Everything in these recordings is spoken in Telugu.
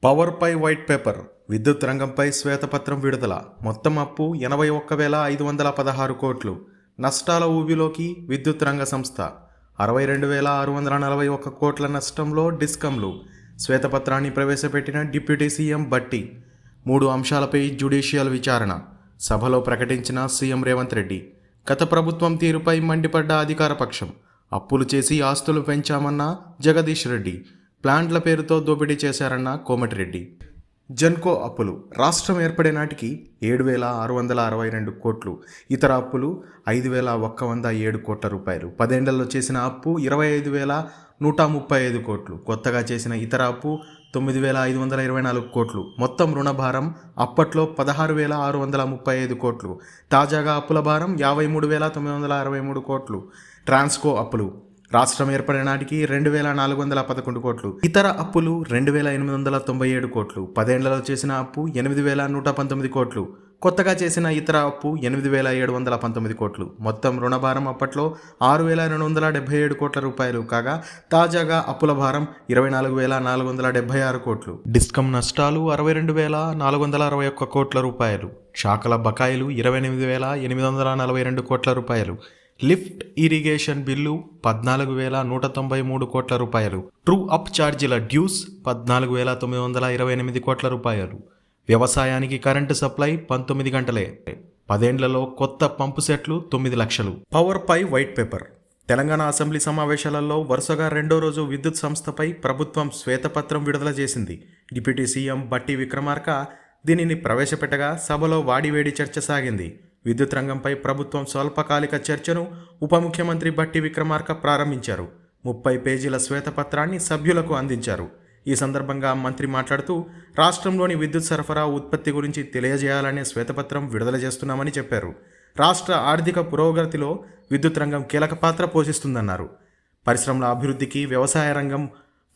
పవర్పై వైట్ పేపర్, విద్యుత్ రంగంపై శ్వేతపత్రం విడుదల. మొత్తం అప్పు 81,516 కోట్లు. నష్టాల ఊబిలోకి విద్యుత్ రంగ సంస్థ. 62,641 కోట్ల నష్టంలో డిస్కంలు. శ్వేతపత్రాన్ని ప్రవేశపెట్టిన డిప్యూటీ సీఎం భట్టి. 3 అంశాలపై జ్యుడిషియల్ విచారణ. సభలో ప్రకటించిన సీఎం రేవంత్ రెడ్డి. గత ప్రభుత్వం తీరుపై మండిపడ్డ అధికార పక్షం. అప్పులు చేసి ఆస్తులు పెంచామన్న జగదీష్ రెడ్డి. ప్లాంట్ల పేరుతో దోపిడీ చేశారన్న కోమటిరెడ్డి. జెన్కో అప్పులు రాష్ట్రం ఏర్పడే నాటికి 7,662 కోట్లు. ఇతర అప్పులు 5,107 కోట్ల రూపాయలు. 10 ఏళ్లలో చేసిన అప్పు 25,135 కోట్లు. కొత్తగా చేసిన ఇతర అప్పు 9,524 కోట్లు. మొత్తం రుణభారం అప్పట్లో 16,635 కోట్లు. తాజాగా అప్పుల భారం 53,963 కోట్లు. ట్రాన్స్కో అప్పులు రాష్ట్రం ఏర్పడే నాటికి 2,411 కోట్లు. ఇతర అప్పులు 2,897 కోట్లు. 10 ఏళ్లలో చేసిన అప్పు 8,119 కోట్లు. కొత్తగా చేసిన ఇతర అప్పు 8,719 కోట్లు. మొత్తం రుణభారం అప్పట్లో 6,277 కోట్ల రూపాయలు కాగా తాజాగా అప్పుల భారం 24,476 కోట్లు. డిస్కమ్ నష్టాలు 62,461 కోట్ల రూపాయలు. శాఖల బకాయిలు 28,842 కోట్ల రూపాయలు. లిఫ్ట్ ఇరిగేషన్ బిల్లు 14,193 కోట్ల రూపాయలు. ట్రూ అప్ ఛార్జీల డ్యూస్ 14,928 కోట్ల రూపాయలు. వ్యవసాయానికి కరెంటు సప్లై 19 గంటలే. 10 ఏళ్లలో కొత్త పంపు సెట్లు 9 లక్షలు. పవర్పై వైట్ పేపర్. తెలంగాణ అసెంబ్లీ సమావేశాలలో వరుసగా రెండో రోజు విద్యుత్ సంస్థపై ప్రభుత్వం శ్వేతపత్రం విడుదల చేసింది. డిప్యూటీ సీఎం భట్టి విక్రమార్క దీనిని ప్రవేశపెట్టగా సభలో వాడివేడి చర్చ సాగింది. విద్యుత్ రంగంపై ప్రభుత్వం స్వల్పకాలిక చర్చను ఉప ముఖ్యమంత్రి భట్టి విక్రమార్క ప్రారంభించారు. 30 పేజీల శ్వేతపత్రాన్ని సభ్యులకు అందించారు. ఈ సందర్భంగా మంత్రి మాట్లాడుతూ రాష్ట్రంలోని విద్యుత్ సరఫరా ఉత్పత్తి గురించి తెలియజేయాలనే శ్వేతపత్రం విడుదల చేస్తున్నామని చెప్పారు. రాష్ట్ర ఆర్థిక పురోగతిలో విద్యుత్ రంగం కీలక పాత్ర పోషిస్తుందన్నారు. పరిశ్రమల అభివృద్ధికి, వ్యవసాయ రంగం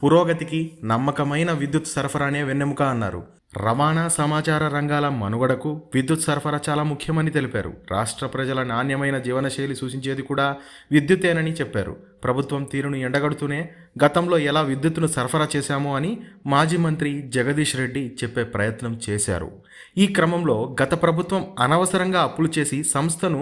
పురోగతికి నమ్మకమైన విద్యుత్ సరఫరానే వెన్నెముక అన్నారు. రవాణా, సమాచార రంగాల మనుగడకు విద్యుత్ సరఫరా చాలా ముఖ్యమని తెలిపారు. రాష్ట్ర ప్రజల నాణ్యమైన జీవనశైలి సూచించేది కూడా విద్యుత్తేనని చెప్పారు. ప్రభుత్వం తీరును ఎండగడుతూనే గతంలో ఎలా విద్యుత్తును సరఫరా చేశామో అని మాజీ మంత్రి జగదీష్ రెడ్డి చెప్పే ప్రయత్నం చేశారు. ఈ క్రమంలో గత ప్రభుత్వం అనవసరంగా అప్పులు చేసి సంస్థను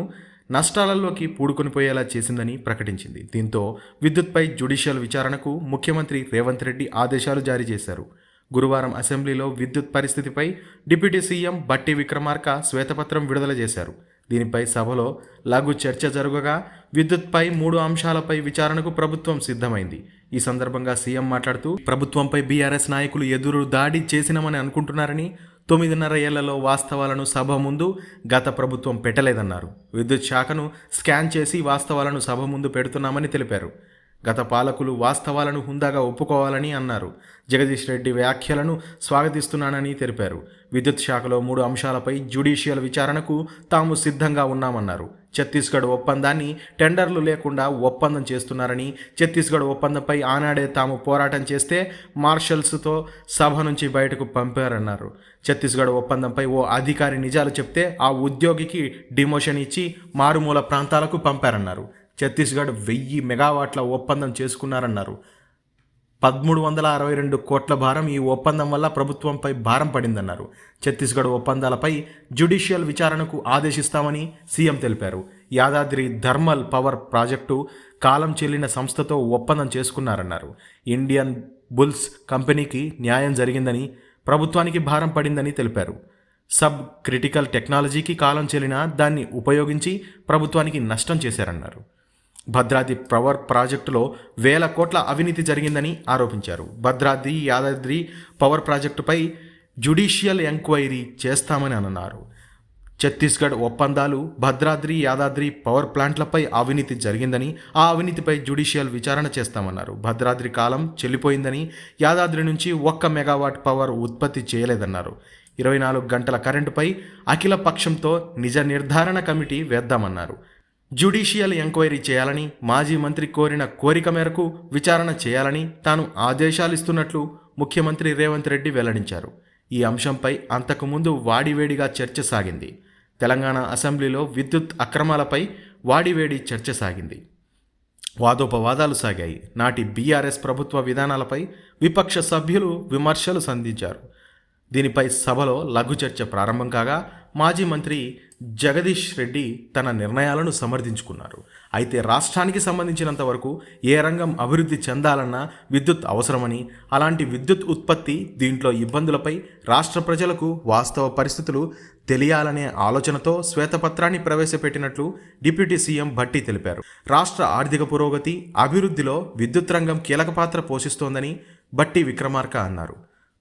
నష్టాలలోకి పూడుకొనిపోయేలా చేసిందని ప్రకటించింది. దీంతో విద్యుత్పై జ్యుడిషియల్ విచారణకు ముఖ్యమంత్రి రేవంత్ రెడ్డి ఆదేశాలు జారీ చేశారు. గురువారం అసెంబ్లీలో విద్యుత్ పరిస్థితిపై డిప్యూటీ సీఎం భట్టి విక్రమార్క శ్వేతపత్రం విడుదల చేశారు. దీనిపై సభలో లఘు చర్చ జరగగా విద్యుత్పై 3 అంశాలపై విచారణకు ప్రభుత్వం సిద్ధమైంది. ఈ సందర్భంగా సీఎం మాట్లాడుతూ ప్రభుత్వంపై బీఆర్ఎస్ నాయకులు ఎదురు దాడి చేసినామని అనుకుంటున్నారని, 9.5 ఏళ్లలో వాస్తవాలను సభ ముందు గత ప్రభుత్వం పెట్టలేదన్నారు. విద్యుత్ శాఖను స్కాన్ చేసి వాస్తవాలను సభ ముందు పెడుతున్నామని తెలిపారు. గత పాలకులు వాస్తవాలను హుందాగా ఒప్పుకోవాలని అన్నారు. జగదీష్ రెడ్డి వ్యాఖ్యలను స్వాగతిస్తున్నానని తెలిపారు. విద్యుత్ శాఖలో 3 అంశాలపై జ్యుడిషియల్ విచారణకు తాము సిద్ధంగా ఉన్నామన్నారు. ఛత్తీస్గఢ్ ఒప్పందాన్ని టెండర్లు లేకుండా ఒప్పందం చేస్తున్నారని, ఛత్తీస్గఢ్ ఒప్పందంపై ఆనాడే తాము పోరాటం చేస్తే మార్షల్స్తో సభ నుంచి బయటకు పంపారన్నారు. ఛత్తీస్గఢ్ ఒప్పందంపై ఓ అధికారి నిజాలు చెప్తే ఆ ఉద్యోగికి డిమోషన్ ఇచ్చి మారుమూల ప్రాంతాలకు పంపారన్నారు. ఛత్తీస్గఢ్ 1000 మెగావాట్ల ఒప్పందం చేసుకున్నారన్నారు. 1,362 కోట్ల భారం ఈ ఒప్పందం వల్ల ప్రభుత్వంపై భారం పడిందన్నారు. ఛత్తీస్గఢ్ ఒప్పందాలపై జ్యుడిషియల్ విచారణకు ఆదేశిస్తామని సీఎం తెలిపారు. యాదాద్రి థర్మల్ పవర్ ప్రాజెక్టు కాలం చెల్లిన సంస్థతో ఒప్పందం చేసుకున్నారన్నారు. ఇండియన్ బుల్స్ కంపెనీకి న్యాయం జరిగిందని, ప్రభుత్వానికి భారం పడిందని తెలిపారు. సబ్ క్రిటికల్ టెక్నాలజీకి కాలం చెల్లిన దాన్ని ఉపయోగించి ప్రభుత్వానికి నష్టం చేశారన్నారు. భద్రాద్రి పవర్ ప్రాజెక్టులో 1,000 కోట్ల అవినీతి జరిగిందని ఆరోపించారు. భద్రాద్రి, యాదాద్రి పవర్ ప్రాజెక్టుపై జ్యుడిషియల్ ఎంక్వైరీ చేస్తామని అన్నారు. ఛత్తీస్గఢ్ ఒప్పందాలు, భద్రాద్రి, యాదాద్రి పవర్ ప్లాంట్లపై అవినీతి జరిగిందని, ఆ అవినీతిపై జ్యుడిషియల్ విచారణ చేస్తామన్నారు. భద్రాద్రి కాలం చెల్లిపోయిందని, యాదాద్రి నుంచి 1 మెగావాట్ పవర్ ఉత్పత్తి చేయలేదన్నారు. 24 గంటల కరెంటుపై అఖిల పక్షంతో నిజ నిర్ధారణ కమిటీ వేద్దామన్నారు. జ్యుడిషియల్ ఎంక్వైరీ చేయాలని మాజీ మంత్రి కోరిన కోరిక మేరకు విచారణ చేయాలని తాను ఆదేశాలిస్తున్నట్లు ముఖ్యమంత్రి రేవంత్ రెడ్డి వెల్లడించారు. ఈ అంశంపై అంతకుముందు వాడివేడిగా చర్చ సాగింది. తెలంగాణ అసెంబ్లీలో విద్యుత్ అక్రమాలపై వాడివేడి చర్చ సాగింది. వాదోపవాదాలు సాగాయి. నాటి బీఆర్ఎస్ ప్రభుత్వ విధానాలపై విపక్ష సభ్యులు విమర్శలు సంధించారు. దీనిపై సభలో లఘు చర్చ ప్రారంభం కాగా మాజీ మంత్రి జగదీష్ రెడ్డి తన నిర్ణయాలను సమర్థించుకున్నారు. అయితే రాష్ట్రానికి సంబంధించినంత వరకు ఏ రంగం అభివృద్ధి చెందాలన్నా విద్యుత్ అవసరమని, అలాంటి విద్యుత్ ఉత్పత్తి, దీంట్లో ఇబ్బందులపై రాష్ట్ర ప్రజలకు వాస్తవ పరిస్థితులు తెలియాలనే ఆలోచనతో శ్వేతపత్రాన్ని ప్రవేశపెట్టినట్లు డిప్యూటీ సీఎం భట్టి తెలిపారు. రాష్ట్ర ఆర్థిక పురోగతి, అభివృద్ధిలో విద్యుత్ రంగం కీలక పాత్ర పోషిస్తోందని భట్టి విక్రమార్క అన్నారు.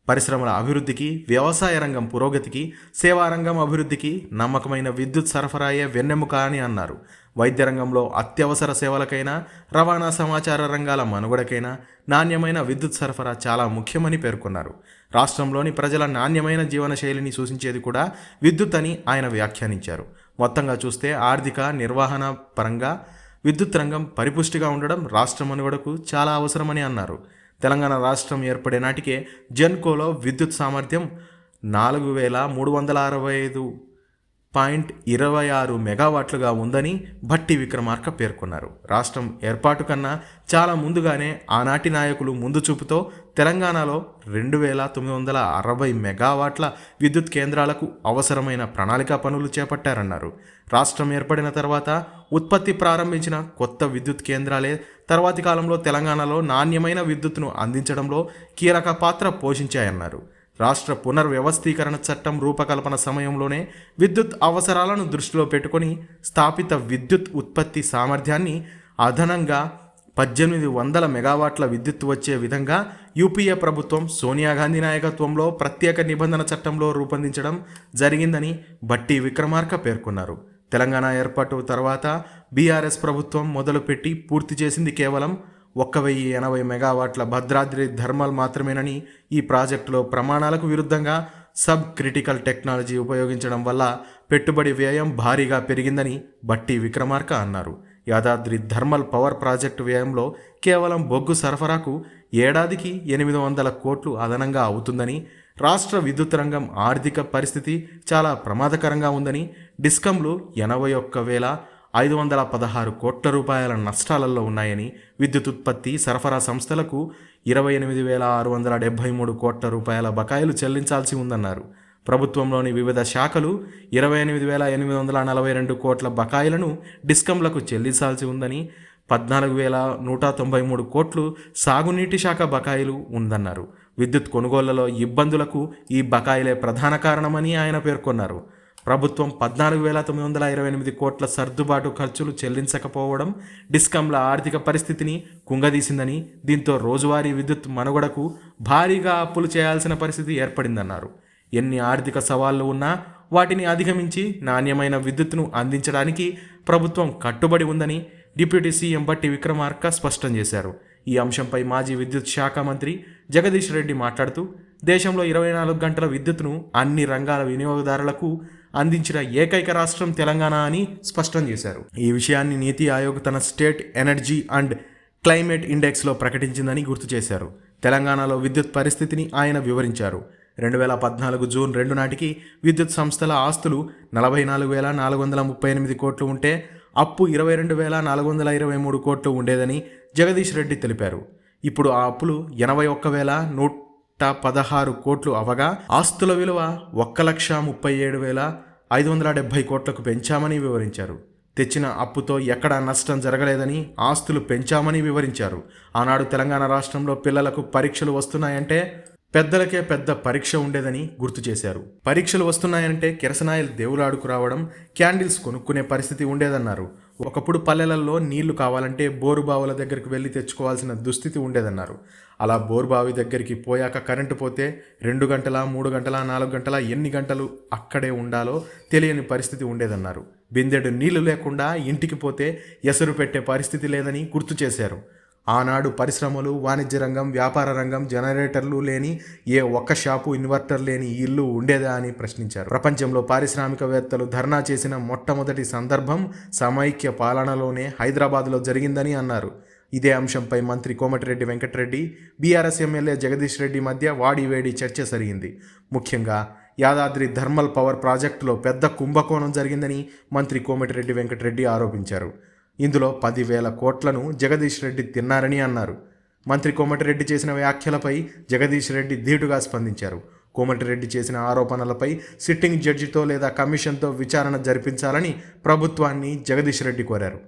పరిశ్రమల అభివృద్ధికి, వ్యవసాయ రంగం పురోగతికి, సేవారంగం అభివృద్ధికి నమ్మకమైన విద్యుత్ సరఫరాయే వెన్నెముక అని అన్నారు. వైద్య రంగంలో అత్యవసర సేవలకైనా, రవాణా సమాచార రంగాల మనుగడకైనా నాణ్యమైన విద్యుత్ సరఫరా చాలా ముఖ్యమని పేర్కొన్నారు. రాష్ట్రంలోని ప్రజల నాణ్యమైన జీవనశైలిని సూచించేది కూడా విద్యుత్ అని ఆయన వ్యాఖ్యానించారు. మొత్తంగా చూస్తే ఆర్థిక నిర్వహణ పరంగా విద్యుత్ రంగం పరిపుష్టిగా ఉండడం రాష్ట్ర మనుగడకు చాలా అవసరమని అన్నారు. తెలంగాణ రాష్ట్రం ఏర్పడే నాటికే జెన్కోలో విద్యుత్ సామర్థ్యం 4365.26 మెగావాట్లుగా ఉందని భట్టి విక్రమార్క పేర్కొన్నారు. రాష్ట్రం ఏర్పాటు కన్నా చాలా ముందుగానే ఆనాటి నాయకులు ముందు చూపుతో తెలంగాణలో 2960 మెగావాట్ల విద్యుత్ కేంద్రాలకు అవసరమైన ప్రణాళికా పనులు చేపట్టారన్నారు. రాష్ట్రం ఏర్పడిన తర్వాత ఉత్పత్తి ప్రారంభించిన కొత్త విద్యుత్ కేంద్రాలే తర్వాతి కాలంలో తెలంగాణలో నాణ్యమైన విద్యుత్తును అందించడంలో కీలక పాత్ర పోషించాయన్నారు. రాష్ట్ర పునర్వ్యవస్థీకరణ చట్టం రూపకల్పన సమయంలోనే విద్యుత్ అవసరాలను దృష్టిలో పెట్టుకొని స్థాపిత విద్యుత్ ఉత్పత్తి సామర్థ్యాన్ని అదనంగా 1800 మెగావాట్ల విద్యుత్ వచ్చే విధంగా యూపీఏ ప్రభుత్వం సోనియా గాంధీ నాయకత్వంలో ప్రత్యేక నిబంధన చట్టంలో రూపొందించడం జరిగిందని భట్టి విక్రమార్క పేర్కొన్నారు. తెలంగాణ ఏర్పాటు తర్వాత బీఆర్ఎస్ ప్రభుత్వం మొదలుపెట్టి పూర్తి చేసింది కేవలం 1080 మెగావాట్ల భద్రాద్రి థర్మల్ మాత్రమేనని, ఈ ప్రాజెక్టులో ప్రమాణాలకు విరుద్ధంగా సబ్ క్రిటికల్ టెక్నాలజీ ఉపయోగించడం వల్ల పెట్టుబడి వ్యయం భారీగా పెరిగిందని భట్టి విక్రమార్క అన్నారు. యాదాద్రి థర్మల్ పవర్ ప్రాజెక్టు వ్యయంలో కేవలం బొగ్గు సరఫరాకు ఏడాదికి 800 కోట్లు అదనంగా అవుతుందని, రాష్ట్ర విద్యుత్ రంగం ఆర్థిక పరిస్థితి చాలా ప్రమాదకరంగా ఉందని, డిస్కంలు 81,516 కోట్ల రూపాయల నష్టాలలో ఉన్నాయని, విద్యుత్ ఉత్పత్తి సరఫరా సంస్థలకు 28,673 కోట్ల రూపాయల బకాయిలు చెల్లించాల్సి ఉందన్నారు. ప్రభుత్వంలోని వివిధ శాఖలు 28,842 కోట్ల బకాయిలను డిస్కంలకు చెల్లించాల్సి ఉందని, 14,193 కోట్లు సాగునీటి శాఖ బకాయిలు ఉందన్నారు. విద్యుత్ కొనుగోళ్లలో ఇబ్బందులకు ఈ బకాయిలే ప్రధాన కారణమని ఆయన పేర్కొన్నారు. ప్రభుత్వం 14,928 కోట్ల సర్దుబాటు ఖర్చులు చెల్లించకపోవడం డిస్కంల ఆర్థిక పరిస్థితిని కుంగదీసిందని, దీంతో రోజువారీ విద్యుత్ మనుగడకు భారీగా అప్పులు చేయాల్సిన పరిస్థితి ఏర్పడిందన్నారు. ఎన్ని ఆర్థిక సవాళ్లు ఉన్నా వాటిని అధిగమించి నాణ్యమైన విద్యుత్తును అందించడానికి ప్రభుత్వం కట్టుబడి ఉందని డిప్యూటీ సీఎం భట్టి విక్రమార్క స్పష్టం చేశారు. ఈ అంశంపై మాజీ విద్యుత్ శాఖ మంత్రి జగదీష్ రెడ్డి మాట్లాడుతూ, దేశంలో 24 గంటల విద్యుత్తును అన్ని రంగాల వినియోగదారులకు అందించిన ఏకైక రాష్ట్రం తెలంగాణ అని స్పష్టం చేశారు. ఈ విషయాన్ని నీతి ఆయోగ్ తన స్టేట్ ఎనర్జీ అండ్ క్లైమేట్ ఇండెక్స్లో ప్రకటించిందని గుర్తు చేశారు. తెలంగాణలో విద్యుత్ పరిస్థితిని ఆయన వివరించారు. 2014 జూన్ 2 నాటికి విద్యుత్ సంస్థల ఆస్తులు 44,438 కోట్లు ఉంటే అప్పు 22,423 కోట్లు ఉండేదని జగదీష్ రెడ్డి తెలిపారు. ఇప్పుడు ఆ అప్పులు 81,116 కోట్లు అవగా ఆస్తుల విలువ 1,37,570 కోట్లకు పెంచామని వివరించారు. తెచ్చిన అప్పుతో ఎక్కడా నష్టం జరగలేదని, ఆస్తులు పెంచామని వివరించారు. ఆనాడు తెలంగాణ రాష్ట్రంలో పిల్లలకు పరీక్షలు వస్తున్నాయంటే పెద్దలకే పెద్ద పరీక్ష ఉండేదని గుర్తు చేశారు. పరీక్షలు వస్తున్నాయంటే కిరసనాయిల్ దేవులాడుకు రావడం, క్యాండిల్స్ కొనుక్కునే పరిస్థితి ఉండేదన్నారు. ఒకప్పుడు పల్లెలలో నీళ్లు కావాలంటే బోరుబావుల దగ్గరికి వెళ్ళి తెచ్చుకోవాల్సిన దుస్థితి ఉండేదన్నారు. అలా బోరుబావి దగ్గరికి పోయాక కరెంటు పోతే 2 గంటల, 3 గంటల, 4 గంటల, ఎన్ని గంటలు అక్కడే ఉండాలో తెలియని పరిస్థితి ఉండేదన్నారు. బిందెడు నీళ్లు లేకుండా ఇంటికి పోతే ఎసరు పెట్టే పరిస్థితి లేదని గుర్తు చేశారు. ఆనాడు పరిశ్రమలు, వాణిజ్య రంగం, వ్యాపార రంగం, జనరేటర్లు లేని ఏ ఒక్క షాపు, ఇన్వర్టర్ లేని ఇల్లు ఉండేదా అని ప్రశ్నించారు. ప్రపంచంలో పారిశ్రామికవేత్తలు ధర్నా చేసిన మొట్టమొదటి సందర్భం సమైక్య పాలనలోనే హైదరాబాద్లో జరిగిందని అన్నారు. ఇదే అంశంపై మంత్రి కోమటిరెడ్డి వెంకటరెడ్డి, బీఆర్ఎస్ ఎమ్మెల్యే జగదీష్ రెడ్డి మధ్య వాడివేడి చర్చ జరిగింది. ముఖ్యంగా యాదాద్రి థర్మల్ పవర్ ప్రాజెక్టులో పెద్ద కుంభకోణం జరిగిందని మంత్రి కోమటిరెడ్డి వెంకటరెడ్డి ఆరోపించారు. ఇందులో 10,000 కోట్లను జగదీష్ రెడ్డి తిన్నారని అన్నారు. మంత్రి కోమటిరెడ్డి చేసిన వ్యాఖ్యలపై జగదీష్ రెడ్డి ధీటుగా స్పందించారు. కోమటిరెడ్డి చేసిన ఆరోపణలపై సిట్టింగ్ జడ్జితో లేదా కమిషన్తో విచారణ జరిపించాలని ప్రభుత్వాన్ని జగదీష్ రెడ్డి కోరారు.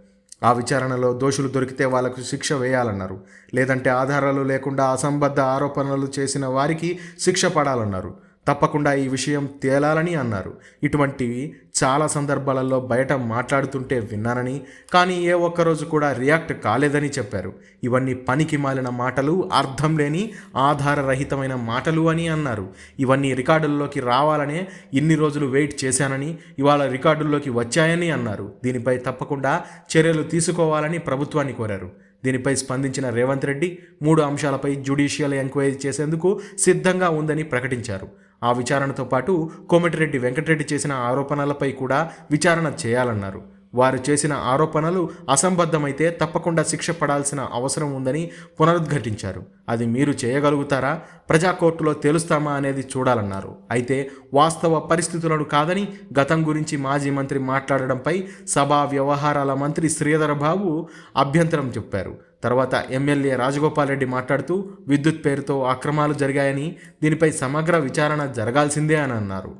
ఆ విచారణలో దోషులు దొరికితే వాళ్లకు శిక్ష వేయాలన్నారు. లేదంటే ఆధారాలు లేకుండా అసంబద్ధ ఆరోపణలు చేసిన వారికి శిక్ష పడాలన్నారు. తప్పకుండా ఈ విషయం తేలాలని అన్నారు. ఇటువంటివి చాలా సందర్భాలలో బయట మాట్లాడుతుంటే విన్నానని, కానీ ఏ ఒక్కరోజు కూడా రియాక్ట్ కాలేదని చెప్పారు. ఇవన్నీ పనికి మాలిన మాటలు, అర్థం లేని ఆధారరహితమైన మాటలు అని అన్నారు. ఇవన్నీ రికార్డుల్లోకి రావాలనే ఇన్ని రోజులు వెయిట్ చేశానని, ఇవాళ రికార్డుల్లోకి వచ్చాయని అన్నారు. దీనిపై తప్పకుండా చర్యలు తీసుకోవాలని ప్రభుత్వాన్ని కోరారు. దీనిపై స్పందించిన రేవంత్ రెడ్డి 3 అంశాలపై జ్యుడిషియల్ ఎంక్వైరీ చేసేందుకు సిద్ధంగా ఉందని ప్రకటించారు. ఆ విచారణతో పాటు కోమటిరెడ్డి వెంకటరెడ్డి చేసిన ఆరోపణలపై కూడా విచారణ చేయాలన్నారు. వారు చేసిన ఆరోపణలు అసంబద్ధమైతే తప్పకుండా శిక్ష పడాల్సిన అవసరం ఉందని పునరుద్ఘాటించారు. అది మీరు చేయగలుగుతారా, ప్రజా కోర్టులో తేలుస్తామా అనేది చూడాలన్నారు. అయితే వాస్తవ పరిస్థితులను కాదని గతం గురించి మాజీ మంత్రి మాట్లాడడంపై సభా వ్యవహారాల మంత్రి శ్రీధర్ బాబు అభ్యంతరం చెప్పారు. తర్వాత ఎమ్మెల్యే రాజగోపాల్ రెడ్డి మాట్లాడుతూ విద్యుత్ పేరుతో అక్రమాలు జరిగాయని, దీనిపై సమగ్ర విచారణ జరగాల్సిందే అని అన్నారు.